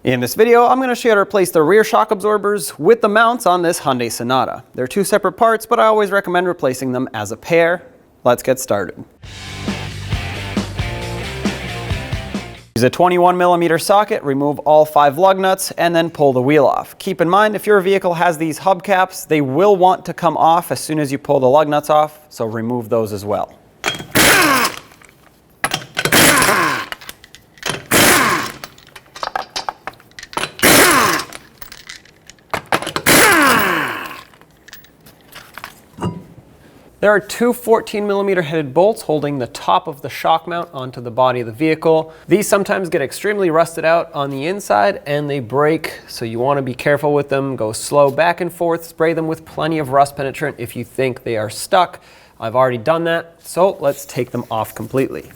In this video, I'm going to show you how to replace the rear shock absorbers with the mounts on this Hyundai Sonata. They're two separate parts, but I always recommend replacing them as a pair. Let's get started. Use a 21mm socket, remove all 5 lug nuts, and then pull the wheel off. Keep in mind, if your vehicle has these hubcaps, they will want to come off as soon as you pull the lug nuts off, so remove those as well. There are two 14mm headed bolts holding the top of the shock mount onto the body of the vehicle. These sometimes get extremely rusted out on the inside and they break, so you want to be careful with them. Go slow back and forth, spray them with plenty of rust penetrant if you think they are stuck. I've already done that, so let's take them off completely.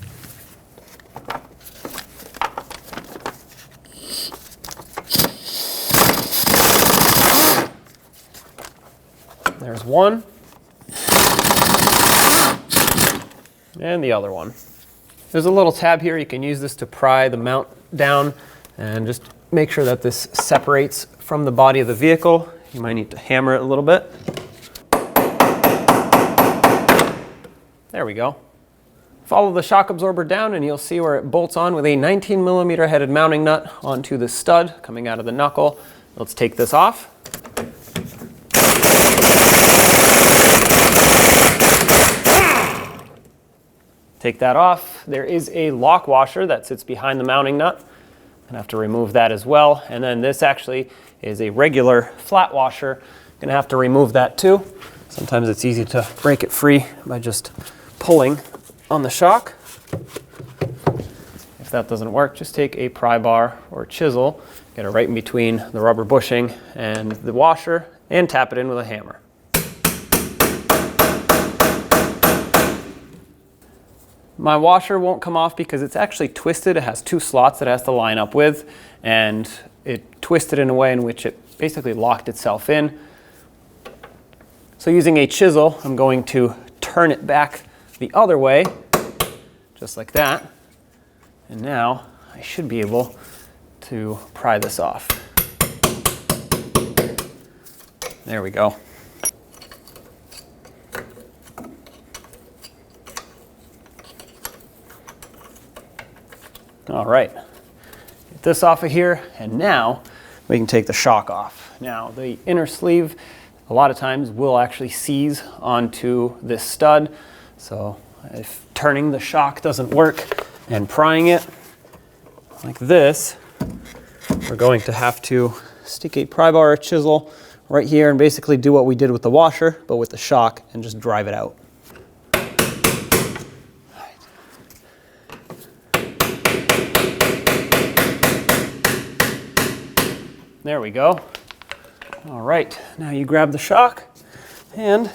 There's one. And the other one. There's a little tab here. You can use this to pry the mount down and just make sure that this separates from the body of the vehicle. You might need to hammer it a little bit. There we go. Follow the shock absorber down and you'll see where it bolts on with a 19mm headed mounting nut onto the stud coming out of the knuckle. Let's take this off. Take that off. There is a lock washer that sits behind the mounting nut. I'm gonna have to remove that as well. And then this actually is a regular flat washer. Gonna have to remove that too. Sometimes it's easy to break it free by just pulling on the shock. If that doesn't work, just take a pry bar or chisel, get it right in between the rubber bushing and the washer, and tap it in with a hammer. My washer won't come off because it's actually twisted. It has 2 slots it has to line up with, and it twisted in a way in which it basically locked itself in. So using a chisel, I'm going to turn it back the other way, just like that. And now I should be able to pry this off. There we go. All right, get this off of here, and now we can take the shock off. Now, the inner sleeve, a lot of times, will actually seize onto this stud. So if turning the shock doesn't work and prying it like this, we're going to have to stick a pry bar or chisel right here and basically do what we did with the washer, but with the shock, and just drive it out. There we go. All right, now you grab the shock and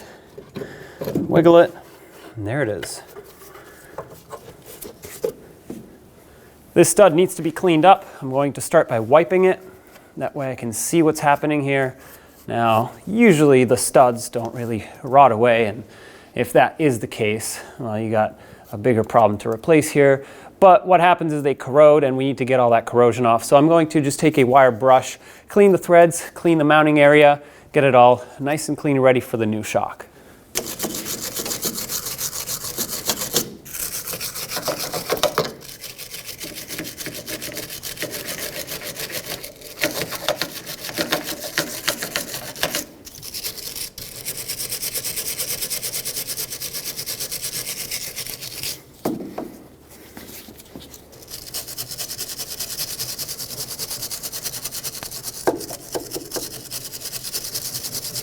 wiggle it, and there it is. This stud needs to be cleaned up. I'm going to start by wiping it. That way I can see what's happening here. Now, usually the studs don't really rot away, and if that is the case, well, you got a bigger problem to replace here. But what happens is they corrode, and we need to get all that corrosion off. So I'm going to just take a wire brush, clean the threads, clean the mounting area, get it all nice and clean, ready for the new shock.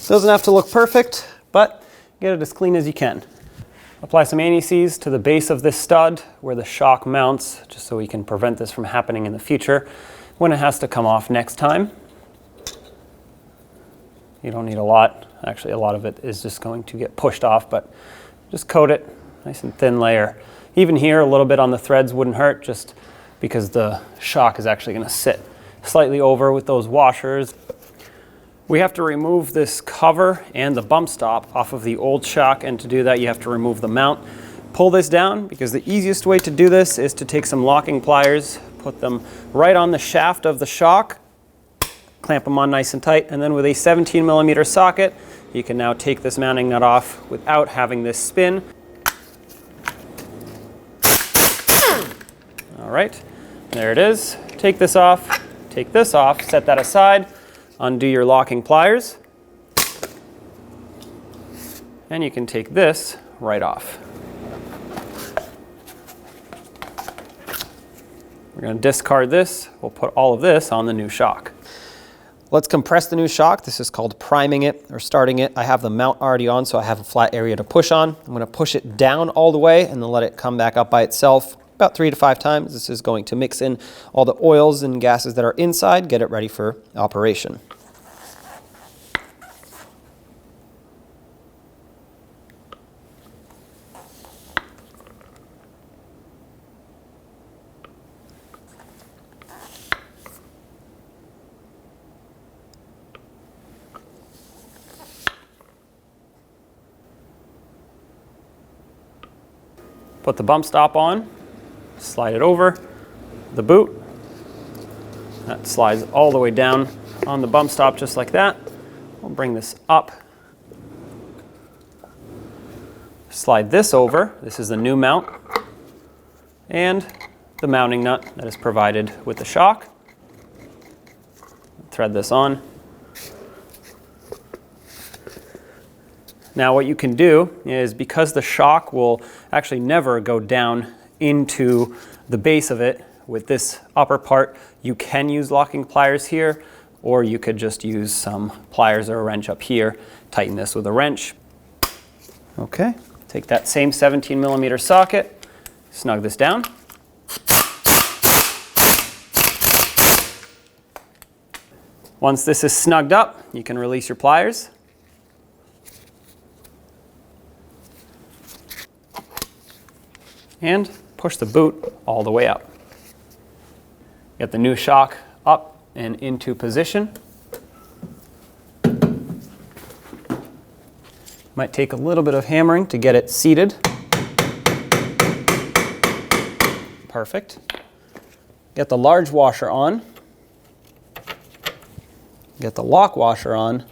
Doesn't have to look perfect, but get it as clean as you can. Apply some anti-seize to the base of this stud where the shock mounts, just so we can prevent this from happening in the future when it has to come off next time. You don't need a lot. Actually, a lot of it is just going to get pushed off, but just coat it, nice and thin layer. Even here, a little bit on the threads wouldn't hurt, just because the shock is actually going to sit slightly over with those washers. We have to remove this cover and the bump stop off of the old shock, and to do that you have to remove the mount. Pull this down, because the easiest way to do this is to take some locking pliers, put them right on the shaft of the shock, clamp them on nice and tight, and then with a 17mm socket, you can now take this mounting nut off without having this spin. All right, there it is. Take this off, set that aside, undo your locking pliers, and you can take this right off. We're going to discard this. We'll put all of this on the new shock. Let's compress the new shock. This is called priming it or starting it. I have the mount already on, so I have a flat area to push on. I'm going to push it down all the way and then let it come back up by itself about 3 to 5 times. This is going to mix in all the oils and gases that are inside, get it ready for operation. Put the bump stop on, slide it over the boot. That slides all the way down on the bump stop just like that. We'll bring this up. Slide this over. This is the new mount and the mounting nut that is provided with the shock. Thread this on. Now what you can do is, because the shock will actually never go down into the base of it with this upper part, you can use locking pliers here, or you could just use some pliers or a wrench up here, tighten this with a wrench. Okay, take that same 17mm socket, snug this down. Once this is snugged up, you can release your pliers. And push the boot all the way up. Get the new shock up and into position. Might take a little bit of hammering to get it seated. Perfect. Get the large washer on. Get the lock washer on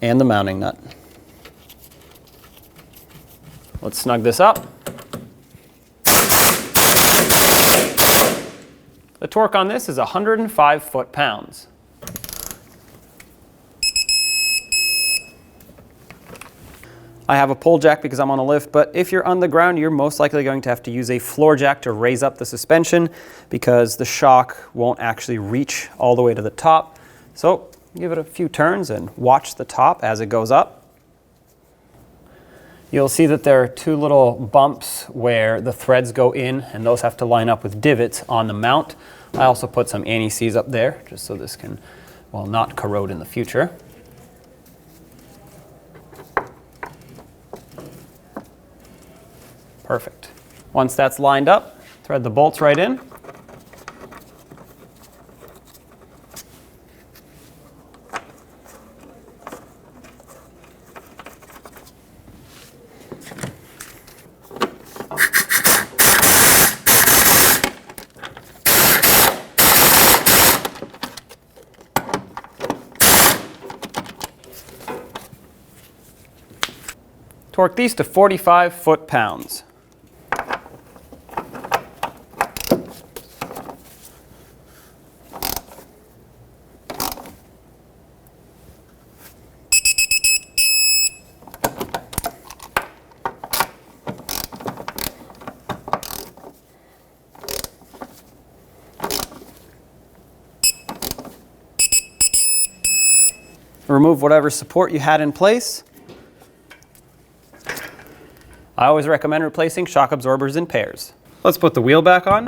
and the mounting nut. Let's snug this up. The torque on this is 105 foot-pounds. I have a pole jack because I'm on a lift, but if you're on the ground, you're most likely going to have to use a floor jack to raise up the suspension because the shock won't actually reach all the way to the top. So give it a few turns and watch the top as it goes up. You'll see that there are 2 little bumps where the threads go in, and those have to line up with divots on the mount. I also put some anti-seize up there just so this can, well, not corrode in the future. Perfect. Once that's lined up, thread the bolts right in. Torque these to 45 foot-pounds. Remove whatever support you had in place. I always recommend replacing shock absorbers in pairs. Let's put the wheel back on.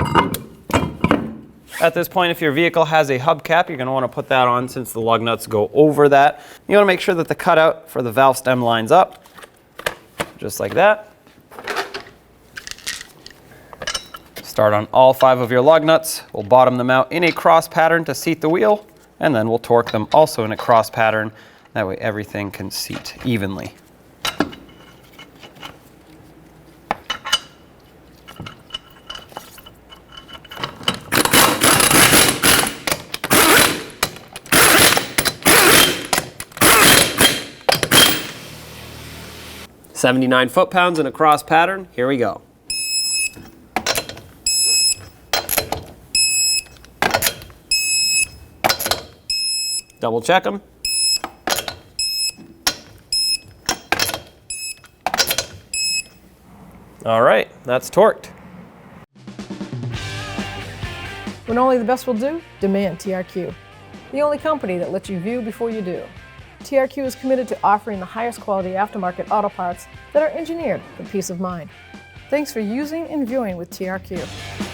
At this point, if your vehicle has a hubcap, you're going to want to put that on since the lug nuts go over that. You want to make sure that the cutout for the valve stem lines up, just like that. Start on all 5 of your lug nuts. We'll bottom them out in a cross pattern to seat the wheel, and then we'll torque them also in a cross pattern. That way everything can seat evenly. 79 foot-pounds in a cross pattern. Here we go. Double check them. All right, that's torqued. When only the best will do, demand TRQ. The only company that lets you view before you do. TRQ is committed to offering the highest quality aftermarket auto parts that are engineered for peace of mind. Thanks for using and viewing with TRQ.